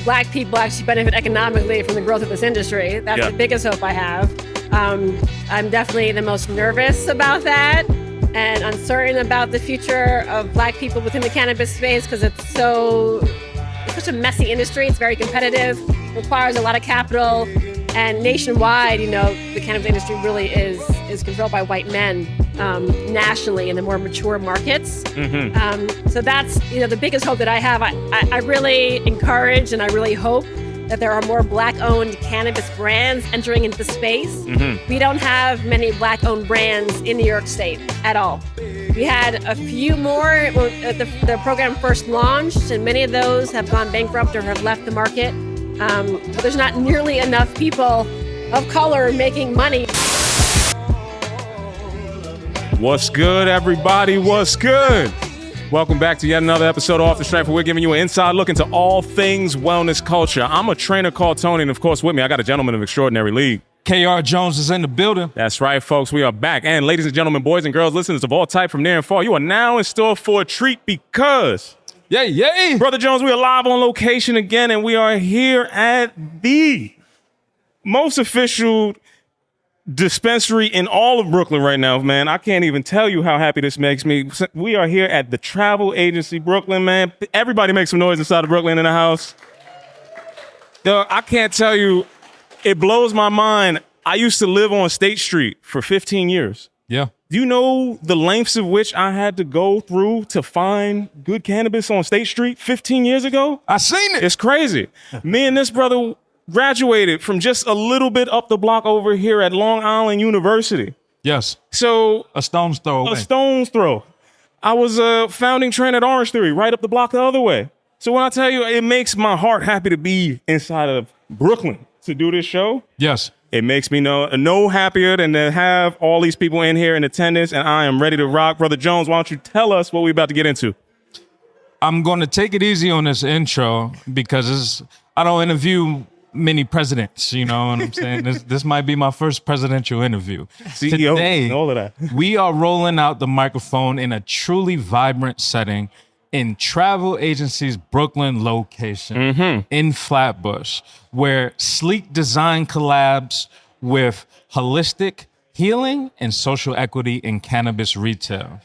Black people actually benefit economically from the growth of this industry. That's the biggest hope I have. I'm definitely the most nervous about that and uncertain about the future of Black people within the cannabis space because it's such a messy industry. It's very competitive, requires a lot of capital, and nationwide, the cannabis industry really is controlled by white men nationally in the more mature markets. So that's the biggest hope that I have. I really encourage and I really hope that there are more Black-owned cannabis brands entering into the space. We don't have many Black-owned brands in New York State at all. We had a few more when the program first launched, and many of those have gone bankrupt or have left the market. But there's not nearly enough people of color making money. What's good, everybody? What's good? Welcome back to yet another episode of Off the Strength, where we're giving you an inside look into all things wellness culture. I'm a trainer called Tony, and of course, with me, I got a gentleman of extraordinary league. KR Jones is in the building. That's right, folks. We are back. And ladies and gentlemen, boys and girls, listeners of all type from near and far, you are now in store for a treat because... Yay. Brother Jones, we are live on location again, and we are here at the most official dispensary in all of Brooklyn right now, man. I can't even tell you how happy this makes me. We are here at the Travel Agency Brooklyn, man. Everybody make some noise inside of Brooklyn in the house. I can't tell you, it blows my mind. I used to live on State Street for 15 years. Yeah. Do you know the lengths of which I had to go through to find good cannabis on State Street 15 years ago? I seen it. It's crazy. Me and this brother graduated from just a little bit up the block over here at Long Island University. Yes. So a stone's throw away. A stone's throw. I was a founding trainer at Orange Theory, right up the block the other way. So when I tell you, it makes my heart happy to be inside of Brooklyn to do this show. Yes. It makes me no happier than to have all these people in here in attendance, and I am ready to rock. Brother Jones, why don't you tell us what we're about to get into? I'm going to take it easy on this intro because I don't interview many presidents, you know what I'm saying? This might be my first presidential interview. CEO, Today, all of that. We are rolling out the microphone in a truly vibrant setting in Travel Agency's Brooklyn location in Flatbush, where sleek design collabs with holistic healing and social equity in cannabis retail.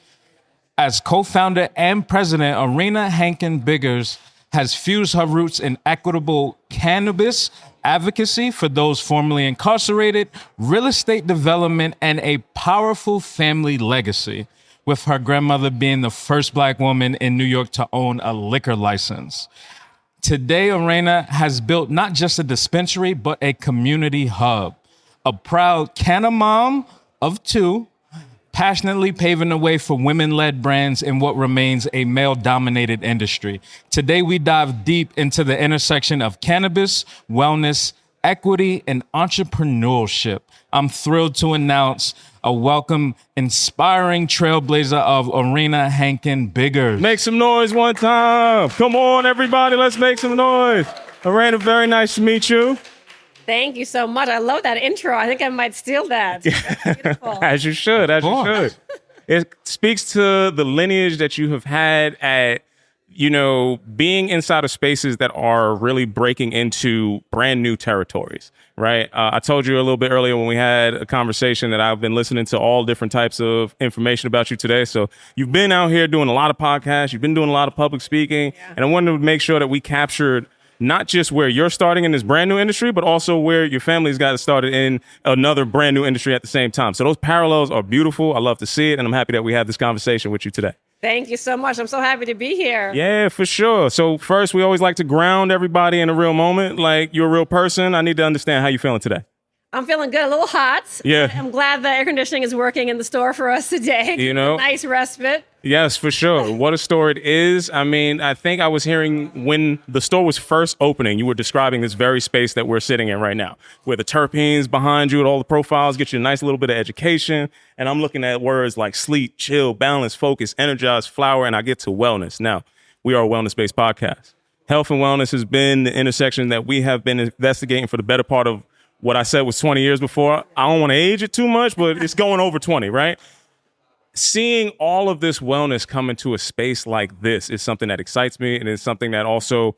As co-founder and president, Arana Hankin-Biggers has fused her roots in equitable cannabis advocacy for those formerly incarcerated, real estate development, and a powerful family legacy, with her grandmother being the first Black woman in New York to own a liquor license. Today, Arana has built not just a dispensary, but a community hub, a proud Canna-Mom of two, passionately paving the way for women-led brands in what remains a male-dominated industry. Today, we dive deep into the intersection of cannabis, wellness, equity, and entrepreneurship. I'm thrilled to announce a welcome, inspiring trailblazer of Arana Hankin-Biggers. Make some noise one time. Come on, everybody, let's make some noise. Arana, very nice to meet you. Thank you so much. I love that intro. I think I might steal that. That's beautiful. As you should. It speaks to the lineage that you have had at, being inside of spaces that are really breaking into brand new territories, right? I told you a little bit earlier when we had a conversation that I've been listening to all different types of information about you today. So you've been out here doing a lot of podcasts. You've been doing a lot of public speaking. Yeah. And I wanted to make sure that we captured not just where you're starting in this brand new industry, but also where your family's got started in another brand new industry at the same time. So those parallels are beautiful. I love to see it. And I'm happy that we have this conversation with you today. Thank you so much. I'm so happy to be here. Yeah, for sure. So first, we always like to ground everybody in a real moment. Like, you're a real person. I need to understand how you're feeling today. I'm feeling good, a little hot. Yeah. I'm glad the air conditioning is working in the store for us today. Nice respite. Yes, for sure. What a store it is. I mean, I think I was hearing when the store was first opening, you were describing this very space that we're sitting in right now, where the terpenes behind you and all the profiles get you a nice little bit of education. And I'm looking at words like sleep, chill, balance, focus, energize, flower, and I get to wellness. Now, we are a wellness-based podcast. Health and wellness has been the intersection that we have been investigating for the better part of what I said was 20 years before. I don't want to age it too much, but it's going over 20, right? Seeing all of this wellness come into a space like this is something that excites me, and it's something that also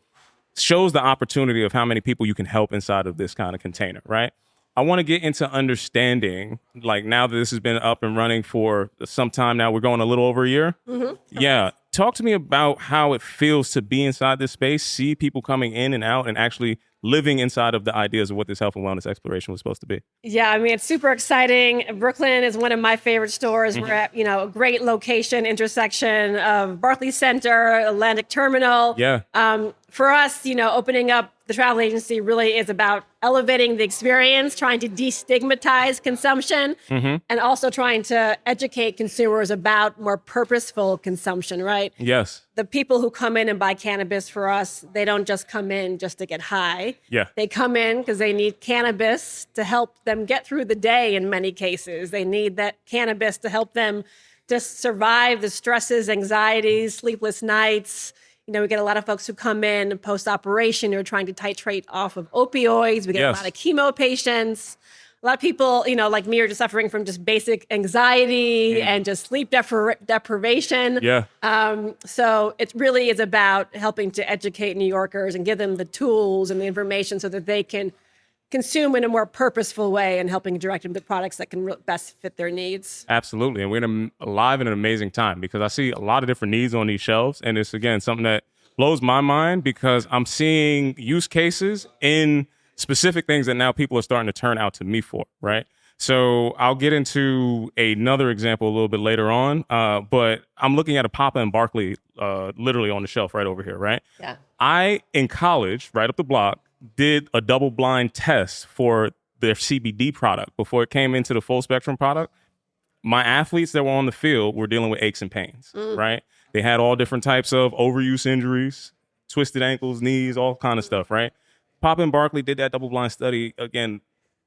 shows the opportunity of how many people you can help inside of this kind of container, right? I want to get into understanding, like now that this has been up and running for some time now, we're going a little over a year. Mm-hmm. Yeah. Talk to me about how it feels to be inside this space, see people coming in and out and actually living inside of the ideas of what this health and wellness exploration was supposed to be. Yeah, I mean, it's super exciting. Brooklyn is one of my favorite stores. We're at, a great location, intersection of Barclays Center, Atlantic Terminal. Yeah. For us, opening up the travel agency really is about elevating the experience, trying to destigmatize consumption, and also trying to educate consumers about more purposeful consumption, right? Yes. The people who come in and buy cannabis for us, they don't just come in just to get high. Yeah. They come in because they need cannabis to help them get through the day in many cases. They need that cannabis to help them just survive the stresses, anxieties, sleepless nights. We get a lot of folks who come in post-operation who are trying to titrate off of opioids. We get a lot of chemo patients. A lot of people, like me, are just suffering from just basic anxiety and just sleep deprivation. Yeah. So it really is about helping to educate New Yorkers and give them the tools and the information so that they can consume in a more purposeful way and helping direct them to products that can best fit their needs. Absolutely. And we're alive in an amazing time because I see a lot of different needs on these shelves. And it's, again, something that blows my mind because I'm seeing use cases in specific things that now people are starting to turn out to me for, right? So I'll get into another example a little bit later on, but I'm looking at a Papa and Barkley literally on the shelf right over here, right? Yeah. I, in college, right up the block, did a double-blind test for their CBD product before it came into the full-spectrum product. My athletes that were on the field were dealing with aches and pains, right? They had all different types of overuse injuries, twisted ankles, knees, all kind of stuff, right? Papa and Barkley did that double-blind study, again,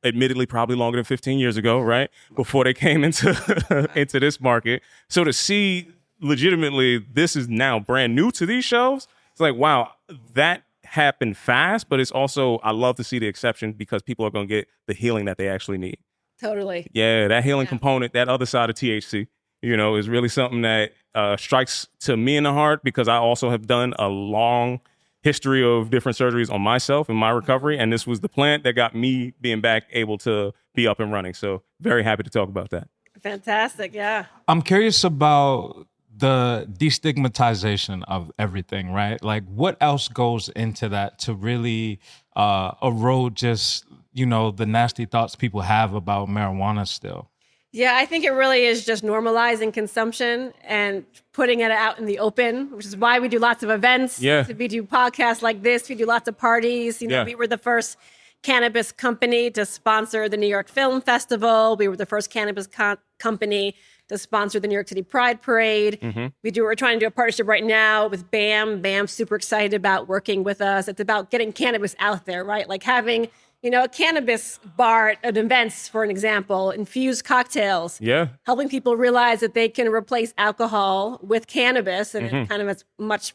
admittedly probably longer than 15 years ago, right? Before they came into into this market. So to see legitimately this is now brand new to these shelves, it's like, wow, that happened fast, but it's also, I love to see the exception because people are going to get the healing that they actually need. Totally. Yeah, that healing component, that other side of THC, is really something that strikes to me in the heart because I also have done a long history of different surgeries on myself in my recovery. And this was the plant that got me being back able to be up and running. So very happy to talk about that. Fantastic. Yeah. I'm curious about the destigmatization of everything, right? Like what else goes into that to really erode just, the nasty thoughts people have about marijuana still? Yeah, I think it really is just normalizing consumption and putting it out in the open, which is why we do lots of events. Yeah. We do podcasts like this. We do lots of parties. We were the first cannabis company to sponsor the New York Film Festival. We were the first cannabis company to sponsor the New York City Pride Parade. We're trying to do a partnership right now with BAM. BAM's super excited about working with us. It's about getting cannabis out there, right? Like having, a cannabis bar at events, for an example, infused cocktails. Yeah. Helping people realize that they can replace alcohol with cannabis and it kind of has much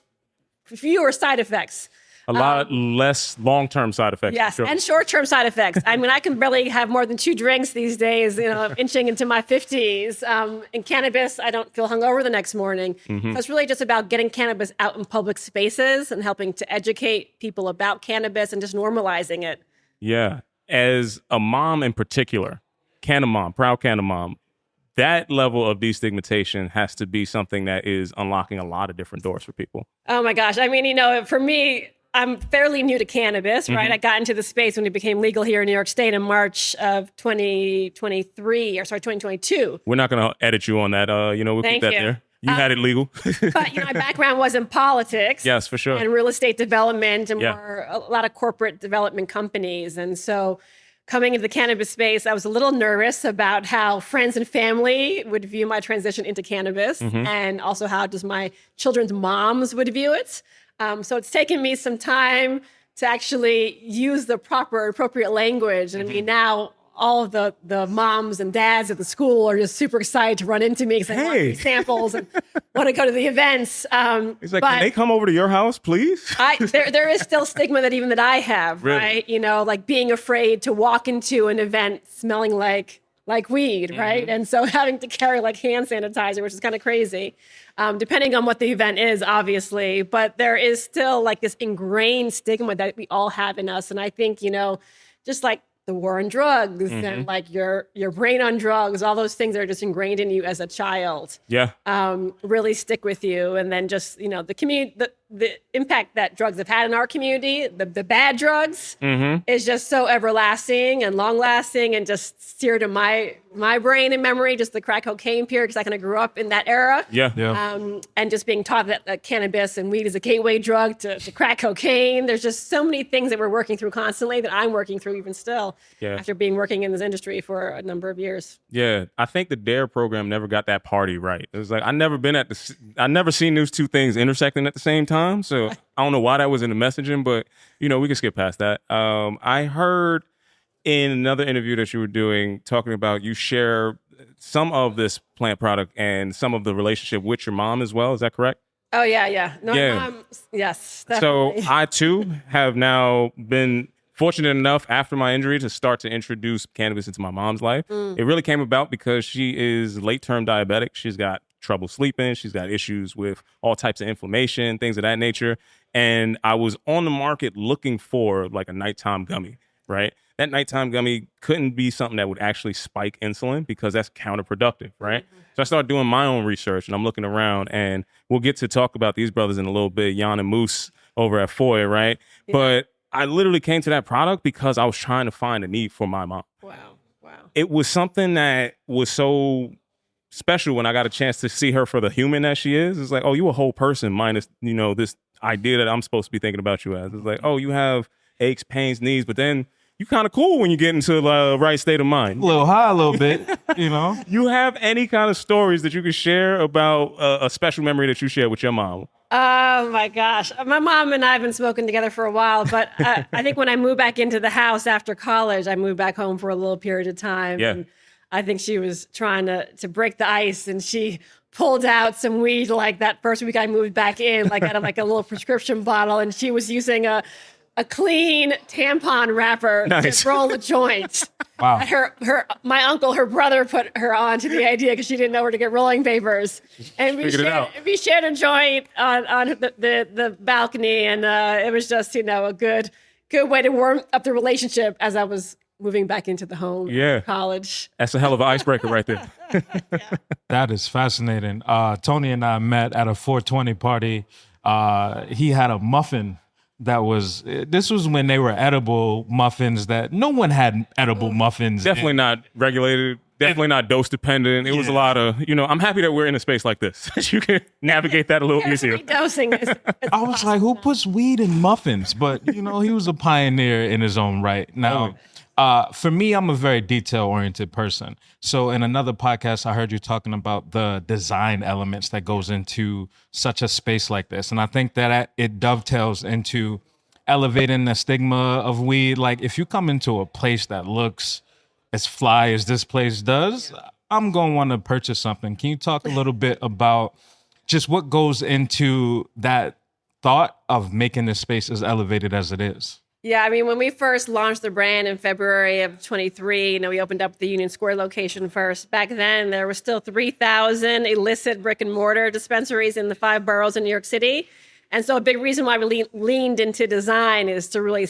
fewer side effects. A lot less long-term side effects. Yes, sure. and short-term side effects. I mean, I can barely have more than 2 drinks these days, inching into my 50s. In cannabis, I don't feel hungover the next morning. So it's really just about getting cannabis out in public spaces and helping to educate people about cannabis and just normalizing it. Yeah. As a mom in particular, Canna-Mom, proud Canna-Mom, that level of destigmatization has to be something that is unlocking a lot of different doors for people. Oh my gosh. I mean, for me, I'm fairly new to cannabis, right? I got into the space when it became legal here in New York State in March of 2022. We're not going to edit you on that. We'll keep that there. You had it legal. But, my background was in politics. Yes, for sure. And real estate development and a lot of corporate development companies. And so coming into the cannabis space, I was a little nervous about how friends and family would view my transition into cannabis and also how just my children's moms would view it. So it's taken me some time to actually use the appropriate language. And I mean, now all of the moms and dads at the school are just super excited to run into me because they want these samples and want to go to the events. It's like, can they come over to your house, please? There is still stigma that I have, really? Right? Like being afraid to walk into an event smelling like like weed, right? And so having to carry like hand sanitizer, which is kind of crazy, depending on what the event is, obviously. But there is still like this ingrained stigma that we all have in us. And I think, just like the war on drugs and like your brain on drugs, all those things are just ingrained in you as a child. Yeah. Really stick with you. And then just, the community, the impact that drugs have had in our community, the bad drugs is just so everlasting and long lasting and just seared in my brain and memory, just the crack cocaine period, because I kind of grew up in that era. Yeah. And just being taught that cannabis and weed is a gateway drug to crack cocaine. There's just so many things that we're working through constantly that I'm working through even still after working in this industry for a number of years. Yeah. I think the DARE program never got that party right. It was like, I never seen those two things intersecting at the same time. So I don't know why that was in the messaging, but we can skip past that. I heard in another interview that you were doing talking about you share some of this plant product and some of the relationship with your mom as well. Is that correct? Oh yeah. No, Mom, yes, definitely. So I too have now been fortunate enough after my injury to start to introduce cannabis into my mom's life. It really came about because she is late-term diabetic. She's got trouble sleeping. She's got issues with all types of inflammation, things of that nature. And I was on the market looking for like a nighttime gummy, right? That nighttime gummy couldn't be something that would actually spike insulin because that's counterproductive, right? So I started doing my own research and I'm looking around, and we'll get to talk about these brothers in a little bit, Jan and Moose over at Foy, right? Yeah. But I literally came to that product because I was trying to find a need for my mom. Wow. It was something that was so special when I got a chance to see her for the human that she is. It's like, oh, you a whole person minus, this idea that I'm supposed to be thinking about you as. It's like, oh, you have aches, pains, needs, but then you kind of cool when you get into the right state of mind. A little high, a little bit, You have any kind of stories that you could share about a special memory that you share with your mom? Oh my gosh. My mom and I have been smoking together for a while, but I think when I moved back into the house after college, I moved back home for a little period of time. Yeah. And I think she was trying to break the ice, and she pulled out some weed like that first week I moved back in, like out of like a little prescription bottle, and she was using a clean tampon wrapper to roll a joint. Wow. My uncle, her brother, put her on to the idea because she didn't know where to get rolling papers, and we shared a joint on the balcony, and it was just a good way to warm up the relationship as I was moving back into the home. College. That's a hell of an icebreaker right there. That is fascinating. Tony and I met at a 420 party. He had a muffin this was when they were edible muffins that no one had edible muffins. Definitely not regulated. Definitely not dose dependent. It was a lot of, I'm happy that we're in a space like this. You can navigate that a little easier. Dosing is I was like, who puts weed in muffins? But, he was a pioneer in his own right. Now, for me, I'm a very detail-oriented person. So in another podcast, I heard you talking about the design elements that goes into such a space like this. And I think that it dovetails into elevating the stigma of weed. Like, if you come into a place that looks as fly as this place does, I'm going to want to purchase something. Can you talk a little bit about just what goes into that thought of making this space as elevated as it is? Yeah, I mean, when we first launched the brand in February of 23, we opened up the Union Square location first. Back then, there were still 3,000 illicit brick and mortar dispensaries in the 5 boroughs in New York City. And so a big reason why we leaned into design is to really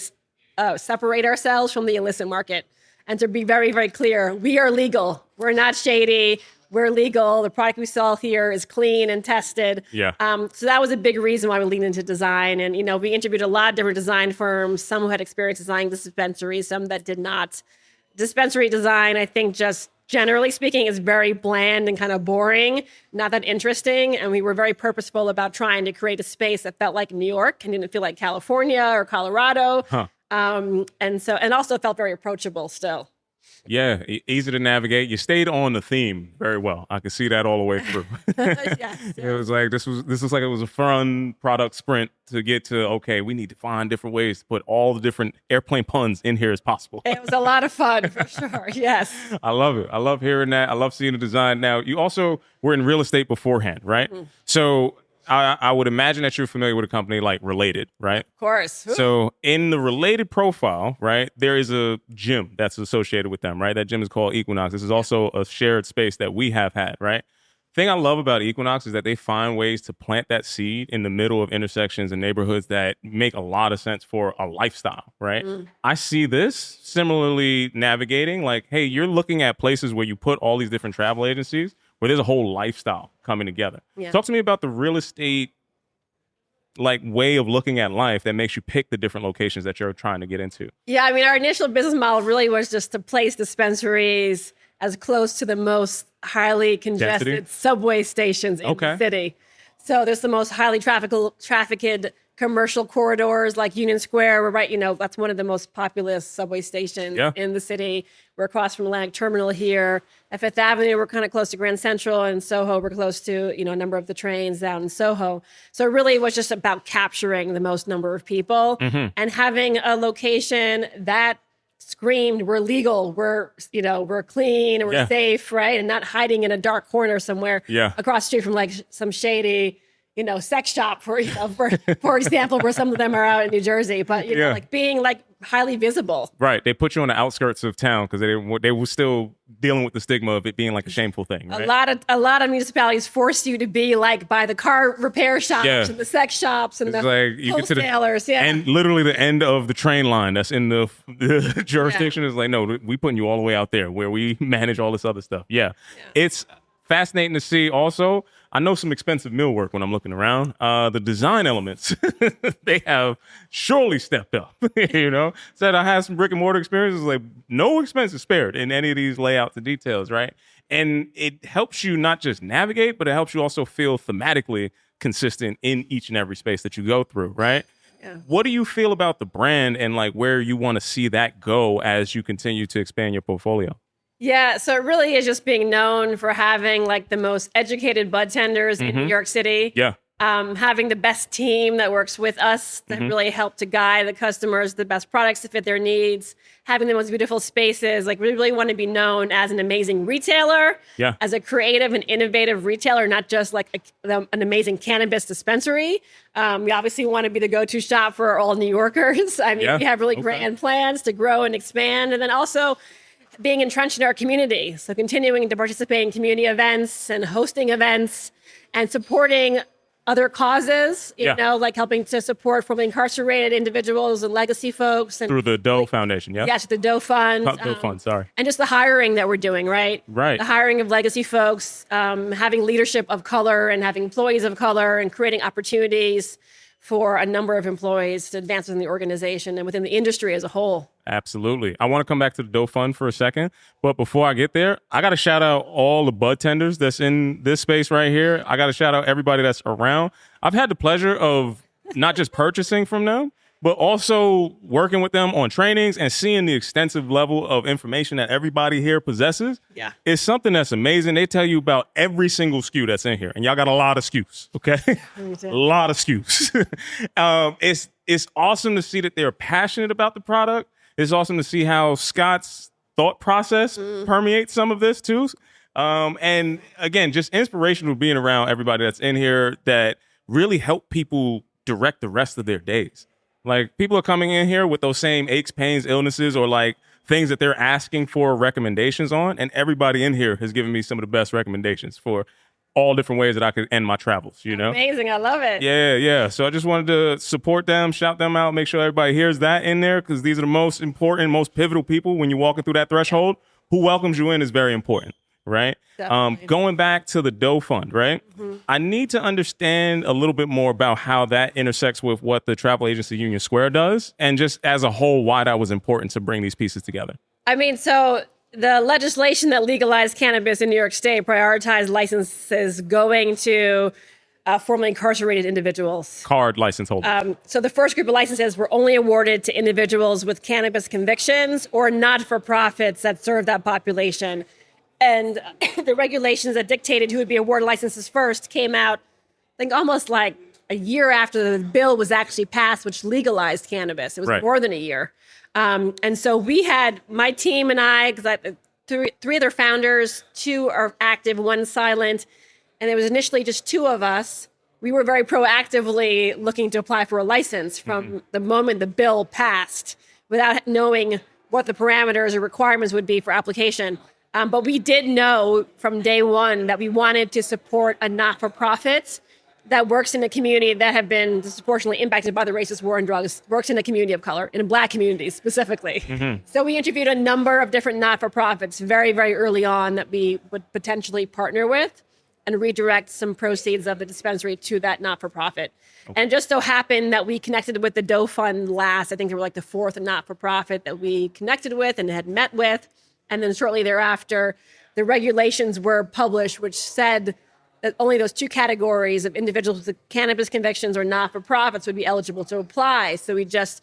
separate ourselves from the illicit market and to be very, very clear. We are legal. We're not shady. We're legal. The product we sell here is clean and tested. Yeah. So that was a big reason why we leaned into design. And, we interviewed a lot of different design firms, some who had experience designing dispensaries, some that did not. Dispensary design, I think, just generally speaking, is very bland and kind of boring, not that interesting. And we were very purposeful about trying to create a space that felt like New York and didn't feel like California or Colorado. Huh. And also felt very approachable still. Yeah, easy to navigate. You stayed on the theme very well. I could see that all the way through. Yes. It was like this was like it was a fun product sprint to get to. Okay, we need to find different ways to put all the different airplane puns in here as possible. It was a lot of fun for sure. Yes, I love it. I love hearing that. I love seeing the design. Now, you also were in real estate beforehand, right? Mm-hmm. So I would imagine that you're familiar with a company like Related, right? Of course. So in the Related profile, right, there is a gym that's associated with them, right? That gym is called Equinox. This is also a shared space that we have had, right? Thing I love about Equinox is that they find ways to plant that seed in the middle of intersections and neighborhoods that make a lot of sense for a lifestyle, right? I see this similarly navigating like, hey, you're looking at places where you put all these different travel agencies where there's a whole lifestyle coming together. Yeah. Talk to me about the real estate like way of looking at life that makes you pick the different locations that you're trying to get into. Yeah, I mean, our initial business model really was just to place dispensaries as close to the most highly congested Density? subway stations in the city. So there's the most highly trafficked commercial corridors like Union Square. We're right, that's one of the most populous subway stations in the city. We're across from Atlantic Terminal here. At Fifth Avenue, we're kind of close to Grand Central, and Soho, we're close to, a number of the trains down in Soho. So it really was just about capturing the most number of people and having a location that screamed, we're legal, we're clean, and we're safe, right? And not hiding in a dark corner somewhere across the street from like some shady, sex shop, for example, where some of them are out in New Jersey, but like being like highly visible. Right. They put you on the outskirts of town because they were still dealing with the stigma of it being like a shameful thing. Right? A lot of municipalities force you to be like by the car repair shops and the sex shops and it's the like you wholesalers. And literally the end of the train line that's in the jurisdiction is like, no, we putting you all the way out there where we manage all this other stuff. It's fascinating to see also. I know some expensive millwork when I'm looking around. The design elements, they have surely stepped up, Said I had some brick and mortar experiences, like no expense is spared in any of these layouts and details, right? And it helps you not just navigate, but it helps you also feel thematically consistent in each and every space that you go through, right? Yeah. What do you feel about the brand and like where you want to see that go as you continue to expand your portfolio? Yeah, so it really is just being known for having like the most educated bud tenders in New York City. Yeah. Having the best team that works with us that really help to guide the customers, the best products to fit their needs, having the most beautiful spaces. Like we really want to be known as an amazing retailer, as a creative and innovative retailer, not just like an amazing cannabis dispensary. We obviously want to be the go-to shop for all New Yorkers. I mean, we have really grand plans to grow and expand. And then also being entrenched in our community. So continuing to participate in community events and hosting events and supporting other causes, like helping to support formerly incarcerated individuals and legacy folks. And through the Doe Foundation, Yes, the Doe Fund. Doe Fund, sorry. And just the hiring that we're doing, right? Right. The hiring of legacy folks, having leadership of color and having employees of color and creating opportunities for a number of employees to advance within the organization and within the industry as a whole. Absolutely. I want to come back to the Doe Fund for a second. But before I get there, I got to shout out all the bud tenders that's in this space right here. I got to shout out everybody that's around. I've had the pleasure of not just purchasing from them, but also working with them on trainings and seeing the extensive level of information that everybody here possesses. Yeah. It's something that's amazing. They tell you about every single SKU that's in here. And y'all got a lot of SKUs, okay? A lot of SKUs. It's awesome to see that they're passionate about the product. It's awesome to see how Scott's thought process permeates some of this too. And again, just inspirational being around everybody that's in here that really help people direct the rest of their days. Like people are coming in here with those same aches, pains, illnesses, or like things that they're asking for recommendations on. And everybody in here has given me some of the best recommendations for all different ways that I could end my travels, Amazing. I love it. Yeah. So I just wanted to support them, shout them out, make sure everybody hears that in there because these are the most important, most pivotal people when you're walking through that threshold. Who welcomes you in is very important, right? Going back to the Doe Fund, right? I need to understand a little bit more about how that intersects with what the Travel Agency Union Square does and just as a whole, why that was important to bring these pieces together. I mean, so the legislation that legalized cannabis in New York State prioritized licenses going to formerly incarcerated individuals. Card license holders. So the first group of licenses were only awarded to individuals with cannabis convictions or not-for-profits that serve that population. And the regulations that dictated who would be awarded licenses first came out, I think, almost like a year after the bill was actually passed, which legalized cannabis. It was more than a year. And so we had my team and I, because three other founders, 2 are active, 1 silent. And there was initially just 2 of us. we were very proactively looking to apply for a license from the moment the bill passed without knowing what the parameters or requirements would be for application. But we did know from day one that we wanted to support a not-for-profit that works in a community that have been disproportionately impacted by the racist war on drugs, works in a community of color, in Black communities specifically. So we interviewed a number of different not-for-profits very, very early on that we would potentially partner with and redirect some proceeds of the dispensary to that not-for-profit. And it just so happened that we connected with the Doe Fund last. I think they were like the fourth not-for-profit that we connected with and had met with. And then shortly thereafter, the regulations were published, which said that only those two categories of individuals with cannabis convictions or not-for-profits would be eligible to apply. So we just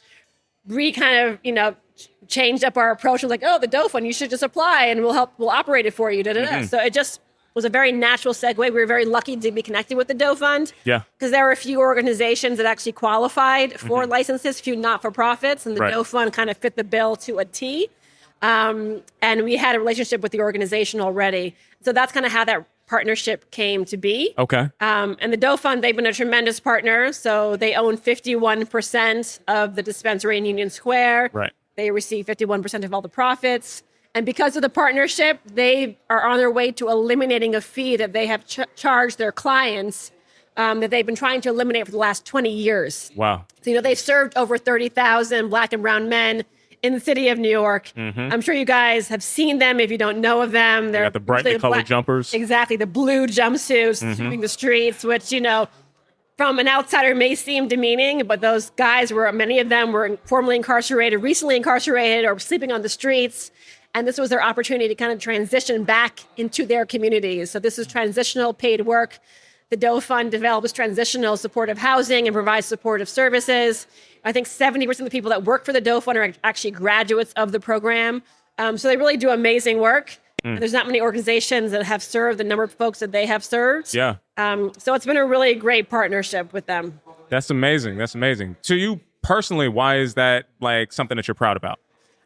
changed up our approach. It was like, oh, the Doe Fund, you should just apply and we'll operate it for you. So it just was a very natural segue. We were very lucky to be connected with the Doe Fund. Yeah. Because there were a few organizations that actually qualified for licenses, a few not-for-profits, and the Doe Fund kind of fit the bill to a T. And we had a relationship with the organization already. So that's kind of how that partnership came to be. Okay. And the Doe Fund, they've been a tremendous partner. So they own 51% of the dispensary in Union Square. Right. They receive 51% of all the profits. And because of the partnership, they are on their way to eliminating a fee that they have charged their clients that they've been trying to eliminate for the last 20 years. Wow. So, they've served over 30,000 Black and brown men in the city of New York. I'm sure you guys have seen them if you don't know of them. They're got the brightly colored jumpers. Exactly, the blue jumpsuits sweeping the streets, which, from an outsider may seem demeaning, but those guys many of them were formerly incarcerated, recently incarcerated, or sleeping on the streets. And this was their opportunity to kind of transition back into their communities. So this is transitional paid work. The Doe Fund develops transitional supportive housing and provides supportive services. I think 70% of the people that work for the Doe Fund are actually graduates of the program. So they really do amazing work. And there's not many organizations that have served the number of folks that they have served. Yeah. So it's been a really great partnership with them. That's amazing. That's amazing. To you personally, why is that like something that you're proud about?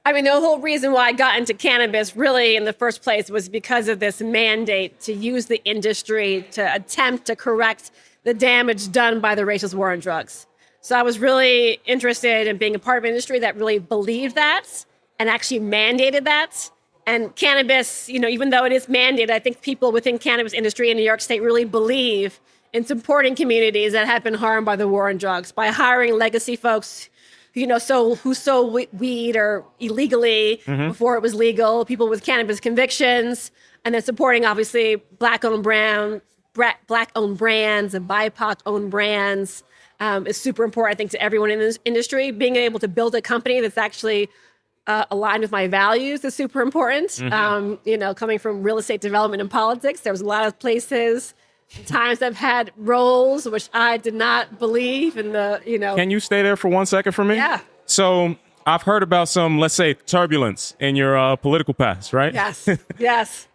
I mean, the whole reason why I got into cannabis really in the first place was because of this mandate to use the industry to attempt to correct the damage done by the racist war on drugs. So I was really interested in being a part of an industry that really believed that and actually mandated that. And cannabis, even though it is mandated, I think people within cannabis industry in New York State really believe in supporting communities that have been harmed by the war on drugs by hiring legacy folks who sold weed or illegally before it was legal, people with cannabis convictions, and then supporting obviously Black-owned brands and BIPOC-owned brands is super important, I think, to everyone in this industry. Being able to build a company that's actually aligned with my values is super important. Coming from real estate development and politics, there was a lot of places, times I've had roles which I did not believe in Can you stay there for 1 second for me? Yeah. So I've heard about some, let's say, turbulence in your political past, right? Yes. Yes.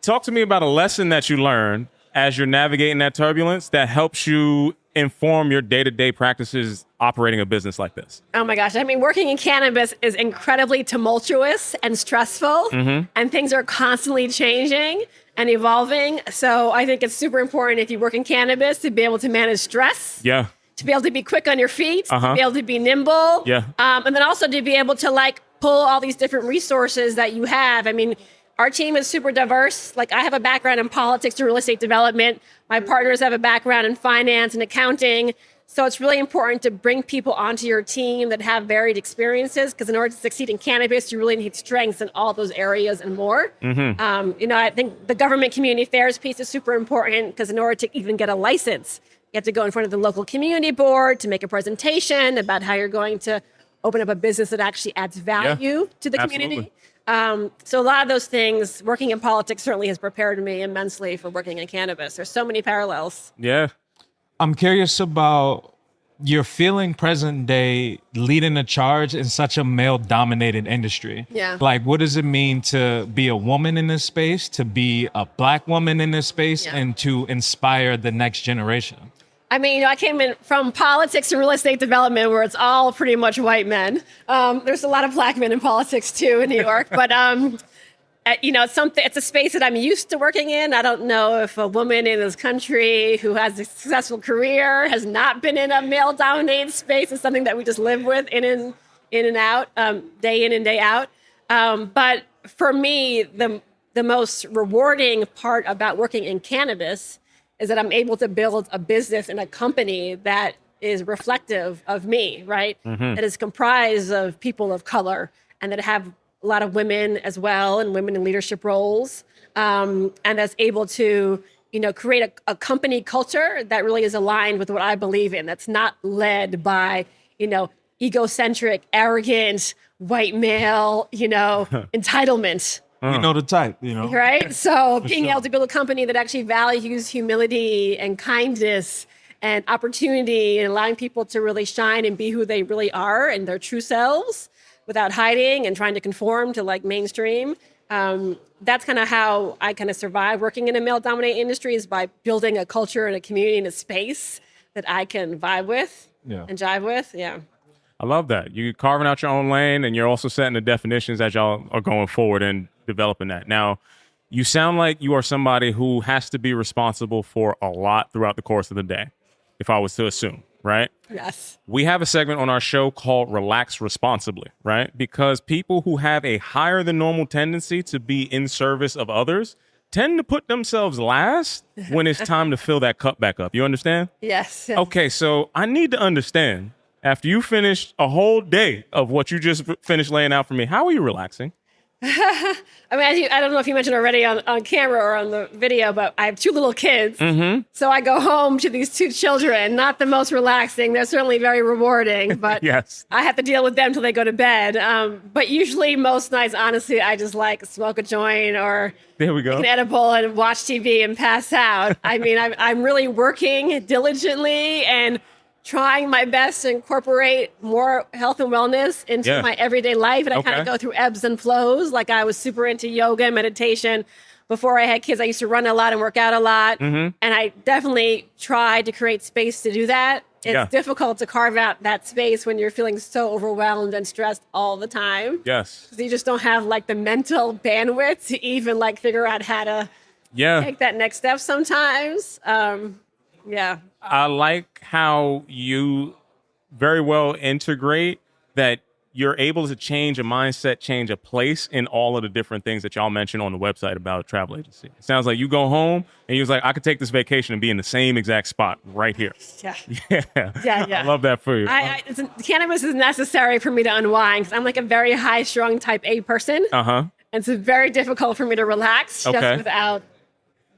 Talk to me about a lesson that you learned as you're navigating that turbulence that helps you inform your day-to-day practices operating a business like this? Oh my gosh. I mean, working in cannabis is incredibly tumultuous and stressful, and things are constantly changing and evolving. So I think it's super important if you work in cannabis to be able to manage stress. Yeah. To be able to be quick on your feet, to be able to be nimble. Yeah. And then also to be able to pull all these different resources that you have. I mean, our team is super diverse. I have a background in politics and real estate development. My partners have a background in finance and accounting. So it's really important to bring people onto your team that have varied experiences, because in order to succeed in cannabis, you really need strengths in all those areas and more. I think the government community affairs piece is super important, because in order to even get a license, you have to go in front of the local community board to make a presentation about how you're going to open up a business that actually adds value to the community. So a lot of those things, working in politics certainly has prepared me immensely for working in cannabis. There's so many parallels. Yeah. I'm curious about your feeling present day leading a charge in such a male-dominated industry. Yeah. What does it mean to be a woman in this space, to be a Black woman in this space, and to inspire the next generation? I mean, I came in from politics and real estate development, where it's all pretty much white men. There's a lot of Black men in politics too in New York, but it's a space that I'm used to working in. I don't know if a woman in this country who has a successful career has not been in a male-dominated space. It's something that we just live with in and out, day in and day out. But for me, the most rewarding part about working in cannabis is that I'm able to build a business and a company that is reflective of me, right? That is comprised of people of color and that have a lot of women as well and women in leadership roles. And that's able to, create a company culture that really is aligned with what I believe in. That's not led by, egocentric, arrogant, white male, entitlement. You know the type, Right? So being sure. able to build a company that actually values humility and kindness and opportunity and allowing people to really shine and be who they really are and their true selves without hiding and trying to conform to like mainstream. That's kind of how I kind of survive working in a male-dominated industry, is by building a culture and a community and a space that I can vibe with and jive with. Yeah. I love that. You're carving out your own lane, and you're also setting the definitions as y'all are going forward and developing that. Now, you sound like you are somebody who has to be responsible for a lot throughout the course of the day, if I was to assume, right? Yes. We have a segment on our show called Relax Responsibly, right? Because people who have a higher than normal tendency to be in service of others tend to put themselves last when it's time to fill that cup back up. You understand? Yes. Okay, so I need to understand, after you finished a whole day of what you just finished laying out for me, how are you relaxing? I mean, I don't know if you mentioned already on camera or on the video, but I have two little kids. So I go home to these two children, not the most relaxing. They're certainly very rewarding, but Yes. I have to deal with them till they go to bed. But usually most nights, honestly, I just like smoke a joint or There we go. take an edible and watch TV and pass out. I mean, I'm really working diligently and trying my best to incorporate more health and wellness into my everyday life. And I kind of go through ebbs and flows. Like I was super into yoga and meditation before I had kids. I used to run a lot and work out a lot. And I definitely tried to create space to do that. It's difficult to carve out that space when you're feeling so overwhelmed and stressed all the time. Yes. So you just don't have like the mental bandwidth to even like figure out how to take that next step sometimes. Yeah. I like how you very well integrate that you're able to change a mindset, change a place in all of the different things that y'all mentioned on the website about a travel agency. It sounds like you go home and you was like, I could take this vacation and be in the same exact spot right here. Yeah. Yeah. I love that for you. Cannabis is necessary for me to unwind because I'm like a very high-strung type A person. And it's very difficult for me to relax just without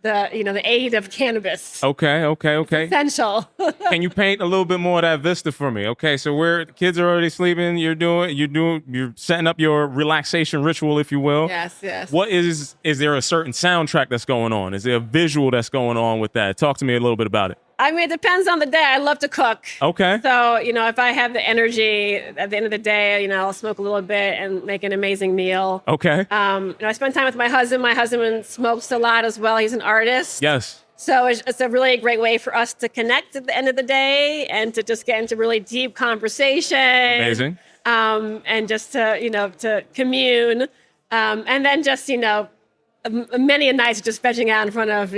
the aid of cannabis. Okay. It's essential. Can you paint a little bit more of that vista for me? Okay, so the kids are already sleeping. You're setting up your relaxation ritual, if you will. Yes. What is there a certain soundtrack that's going on? Is there a visual that's going on with that? Talk to me a little bit about it. I mean, it depends on the day. I love to cook. Okay. So, if I have the energy at the end of the day, I'll smoke a little bit and make an amazing meal. Okay. I spend time with my husband. My husband smokes a lot as well. He's an artist. Yes. So it's a really great way for us to connect at the end of the day and to just get into really deep conversation. Amazing. And just to commune. And then just, many a nights just vegging out in front of,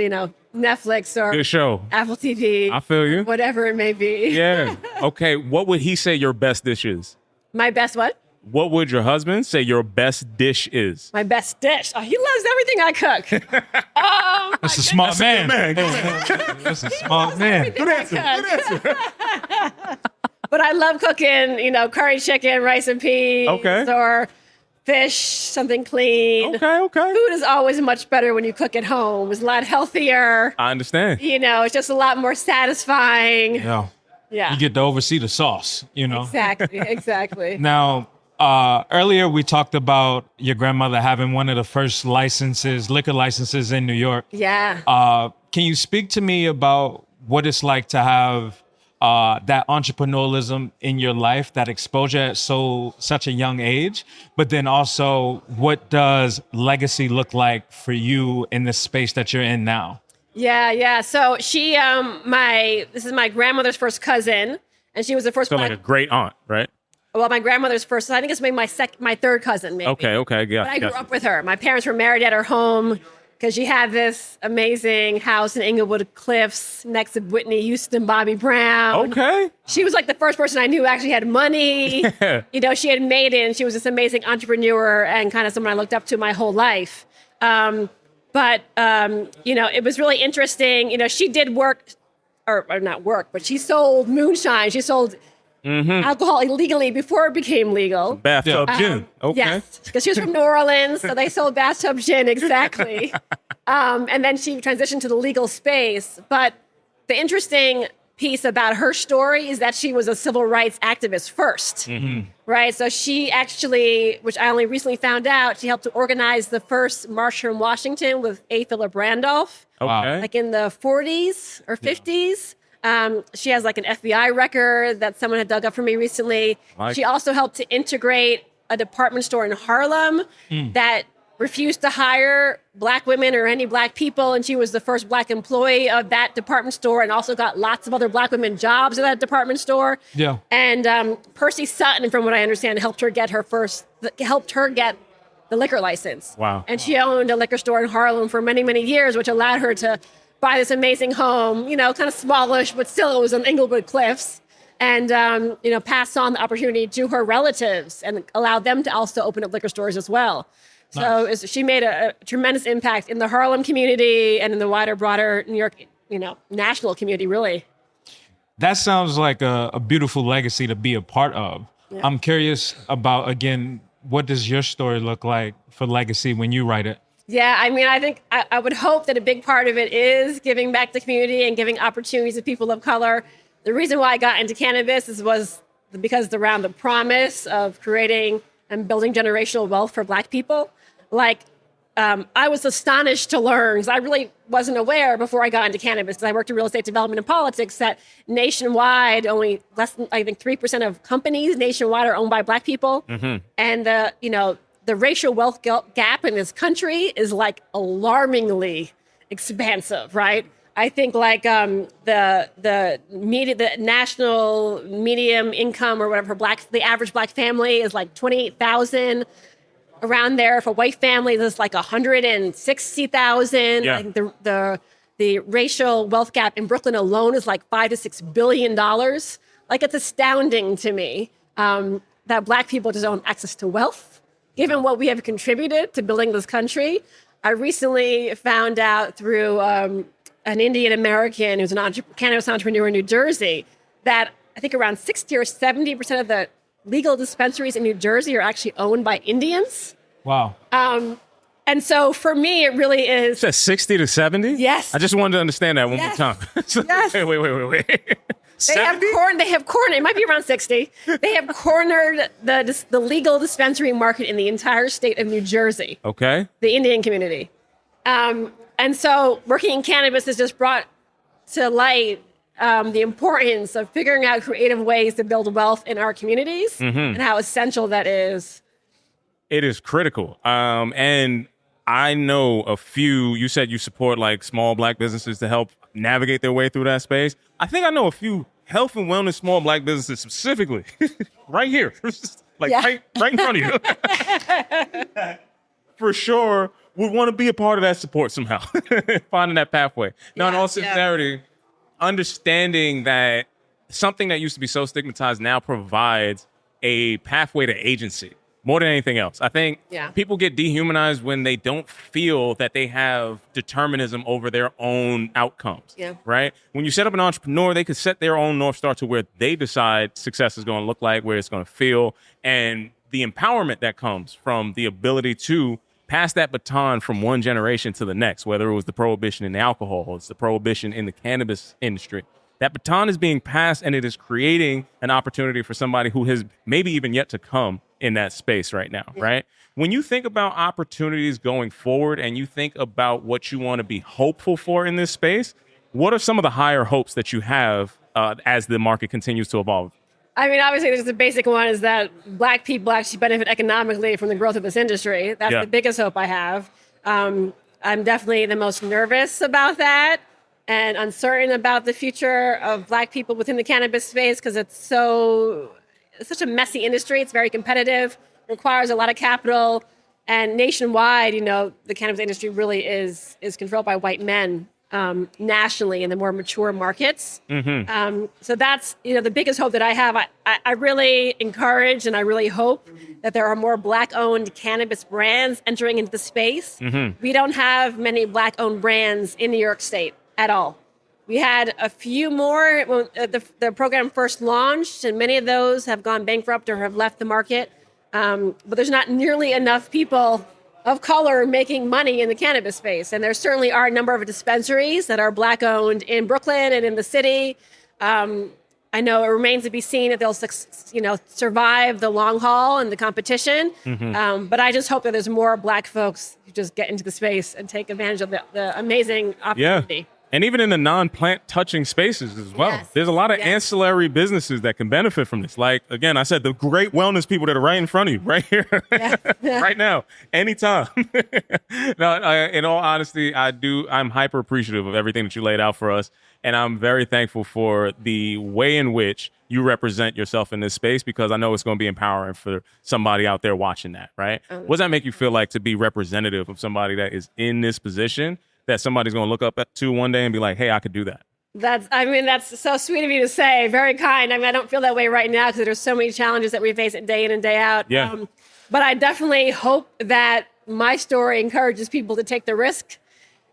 Netflix or Good show. Apple TV. I feel you. Whatever it may be. Yeah. Okay. What would he say your best dish is? My best what? What would your husband say your best dish is? My best dish. Oh, he loves everything I cook. That's a smart man. That's a smart man. Good answer. But I love cooking, curry chicken, rice and peas, or fish, something clean. Okay. Food is always much better when you cook at home. It's a lot healthier. I understand. It's just a lot more satisfying. Yeah. Yeah. You get to oversee the sauce, Exactly. Now, earlier we talked about your grandmother having one of the first liquor licenses in New York. Yeah. Can you speak to me about what it's like to have that entrepreneurialism in your life, that exposure at such a young age, but then also what does legacy look like for you in the space that you're in now? Yeah. So she, this is my grandmother's first cousin, and she was the first So like a great aunt, right? well, my grandmother's first. I think it's maybe my third cousin, maybe. Okay, yeah. But I grew up with her. My parents were married at her home because she had this amazing house in Inglewood Cliffs next to Whitney Houston, Bobby Brown. Okay. She was like the first person I knew who actually had money. Yeah. You know, she had made it, and she was this amazing entrepreneur and kind of someone I looked up to my whole life. But you know, it was really interesting. You know, she did work, or not work, but she sold moonshine. She sold alcohol illegally before it became legal. Bathtub gin. Okay. Yes, because she was from New Orleans, so they sold bathtub gin, exactly. And then she transitioned to the legal space. But the interesting piece about her story is that she was a civil rights activist first, right? So she actually, which I only recently found out, she helped to organize the first march from Washington with A. Philip Randolph, Okay. like in the 40s or 50s. She has like an FBI record that someone had dug up for me recently. She also helped to integrate a department store in Harlem that refused to hire Black women or any Black people. And she was the first Black employee of that department store and also got lots of other Black women jobs at that department store. Yeah. And Percy Sutton, from what I understand, helped her get the liquor license. Wow. And she owned a liquor store in Harlem for many, many years, which allowed her to buy this amazing home, you know, kind of smallish, but still it was on Inglewood Cliffs. And, you know, passed on the opportunity to her relatives and allowed them to also open up liquor stores as well. Nice. So she made a tremendous impact in the Harlem community and in the wider, broader New York, you know, national community, really. That sounds like a beautiful legacy to be a part of. Yeah. I'm curious about, again, what does your story look like for legacy when you write it? Yeah, I mean, I think I would hope that a big part of it is giving back to the community and giving opportunities to people of color. The reason why I got into cannabis was because around the promise of creating and building generational wealth for Black people. Like, I was astonished to learn, because I really wasn't aware before I got into cannabis, because I worked in real estate development and politics, that nationwide, only less than, I think, 3% of companies nationwide are owned by Black people. And the racial wealth gap in this country is like alarmingly expansive, right? I think like the national medium income or whatever the average Black family is like 28,000 around there. For white families, it's like 160,000. Yeah. Like the racial wealth gap in Brooklyn alone is like $5 to $6 billion. Like, it's astounding to me that Black people just don't have access to wealth, given what we have contributed to building this country. I recently found out through an Indian American who's an cannabis entrepreneur in New Jersey that I think around 60 or 70% of the legal dispensaries in New Jersey are actually owned by Indians. Wow. And so for me, it really is. Is that 60 to 70? Yes. I just wanted to understand that one more Yes. time. Yes. Wait. They have cornered. It might be around 60. They have cornered the legal dispensary market in the entire state of New Jersey. Okay. The Indian community. And so working in cannabis has just brought to light the importance of figuring out creative ways to build wealth in our communities and how essential that is. It is critical. And I know a few, you said you support like small Black businesses to help navigate their way through that space. I think I know a few health and wellness small Black businesses specifically right here, like Yeah. right in front of you. For sure, would want to be a part of that support somehow, finding that pathway. Now, in all sincerity, understanding that something that used to be so stigmatized now provides a pathway to agency more than anything else. I think people get dehumanized when they don't feel that they have determinism over their own outcomes, right? When you set up an entrepreneur, they could set their own North Star to where they decide success is going to look like, where it's going to feel, and the empowerment that comes from the ability to pass that baton from one generation to the next, whether it was the prohibition in the alcohol, or it's the prohibition in the cannabis industry. That baton is being passed, and it is creating an opportunity for somebody who has maybe even yet to come in that space right now, right? When you think about opportunities going forward and you think about what you want to be hopeful for in this space, what are some of the higher hopes that you have as the market continues to evolve? I mean, obviously, there's the basic one is that Black people actually benefit economically from the growth of this industry. That's the biggest hope I have. I'm definitely the most nervous about that and uncertain about the future of Black people within the cannabis space because it's so such a messy industry. It's very competitive, requires a lot of capital, and nationwide, the cannabis industry really is controlled by white men nationally in the more mature markets. So that's the biggest hope that I have. I really encourage and I really hope that there are more Black-owned cannabis brands entering into the space. We don't have many Black-owned brands in New York State at all. We had a few more when the program first launched, and many of those have gone bankrupt or have left the market. But there's not nearly enough people of color making money in the cannabis space. And there certainly are a number of dispensaries that are Black-owned in Brooklyn and in the city. I know it remains to be seen if they'll survive the long haul and the competition. But I just hope that there's more Black folks who just get into the space and take advantage of the amazing opportunity. Yeah. And even in the non-plant touching spaces as well. Yes. There's a lot of ancillary businesses that can benefit from this. Like, again, I said, the great wellness people that are right in front of you, right here, right now, anytime. No, in all honesty, I'm hyper appreciative of everything that you laid out for us. And I'm very thankful for the way in which you represent yourself in this space, because I know it's going to be empowering for somebody out there watching that, right? What does that make you feel like to be representative of somebody that is in this position, that somebody's going to look up to one day and be like, hey, I could do that? That's so sweet of you to say. Very kind. I don't feel that way right now because there's so many challenges that we face day in and day out. Yeah. But I definitely hope that my story encourages people to take the risk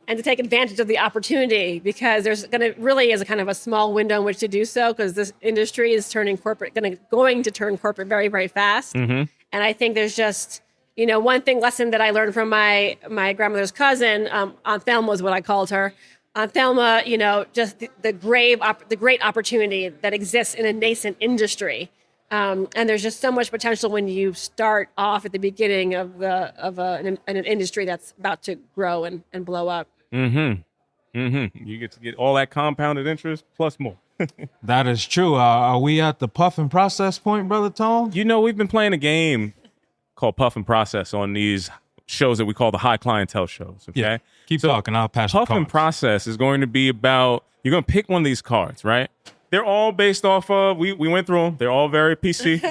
and to take advantage of the opportunity, because there's really is a kind of a small window in which to do so, because this industry is going to turn corporate very, very fast. And I think there's just one lesson that I learned from my grandmother's cousin, Aunt Thelma is what I called her. Aunt Thelma, just the great opportunity that exists in a nascent industry. And there's just so much potential when you start off at the beginning of an industry that's about to grow and blow up. You get to get all that compounded interest plus more. That is true. Are we at the puff and process point, Brother Tone? We've been playing a game called Puff and Process on these shows that we call the high clientele shows. Okay. Yeah. Keep talking. I'll pass Puff and Process is going to be about, you're going to pick one of these cards, right? They're all based off of, we went through them. They're all very PC,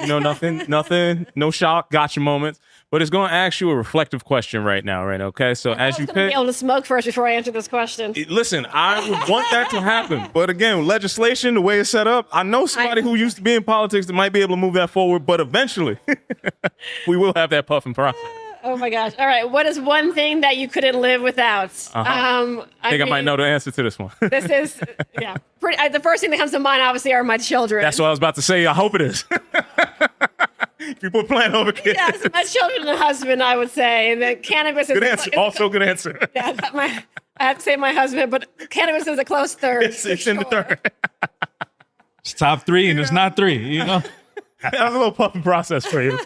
nothing, no shock, gotcha moments. But it's going to ask you a reflective question right now, right? Okay. So as you pick, be able to smoke first before I answer this question. Listen, I would want that to happen. But again, legislation, the way it's set up, I know somebody who used to be in politics that might be able to move that forward, but eventually we will have that Puff and Process. Oh my gosh. All right. What is one thing that you couldn't live without? I think I might know the answer to this one. This is, the first thing that comes to mind, obviously, are my children. That's what I was about to say. I hope it is. People plan over kids. Yes, my children and husband, I would say. And then cannabis is... Good answer. Also good answer. Yeah, I have to say my husband, but cannabis is a close third. It's in the third. It's top three and it's not three, That was a little Puff and Process for you.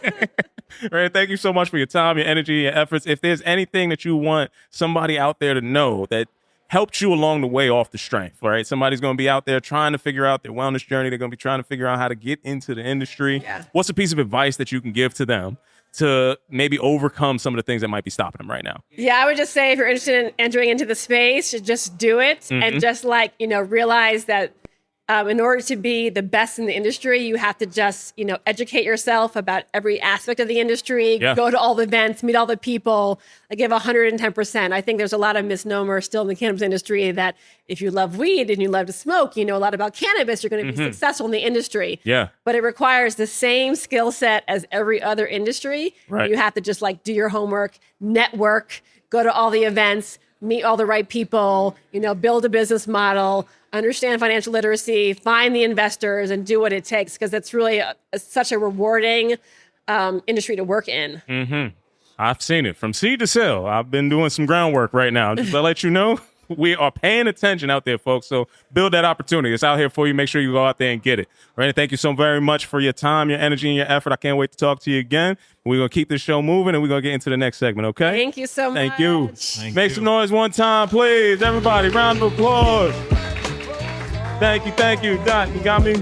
Right, thank you so much for your time, your energy, your efforts. If there's anything that you want somebody out there to know that helped you along the way off the strength, right? Somebody's going to be out there trying to figure out their wellness journey. They're going to be trying to figure out how to get into the industry. Yeah. What's a piece of advice that you can give to them to maybe overcome some of the things that might be stopping them right now? Yeah, I would just say if you're interested in entering into the space, just do it. And just realize that in order to be the best in the industry, you have to just, educate yourself about every aspect of the industry, go to all the events, meet all the people, give 110%. I think there's a lot of misnomer still in the cannabis industry that if you love weed and you love to smoke, you know a lot about cannabis, you're going to be successful in the industry. Yeah. But it requires the same skill set as every other industry. Right. You have to just do your homework, network, go to all the events, meet all the right people, build a business model, understand financial literacy, find the investors, and do what it takes, because it's really such a rewarding industry to work in. I've seen it from seed to sale. I've been doing some groundwork right now. Just to let you know, we are paying attention out there, folks. So build that opportunity. It's out here for you. Make sure you go out there and get it. All right. Thank you so very much for your time, your energy, and your effort. I can't wait to talk to you again. We're going to keep this show moving, and we're going to get into the next segment, okay? Thank you so much. Thank you. Make some noise one time, please. Everybody, round of applause. Thank you. Dot, you got me?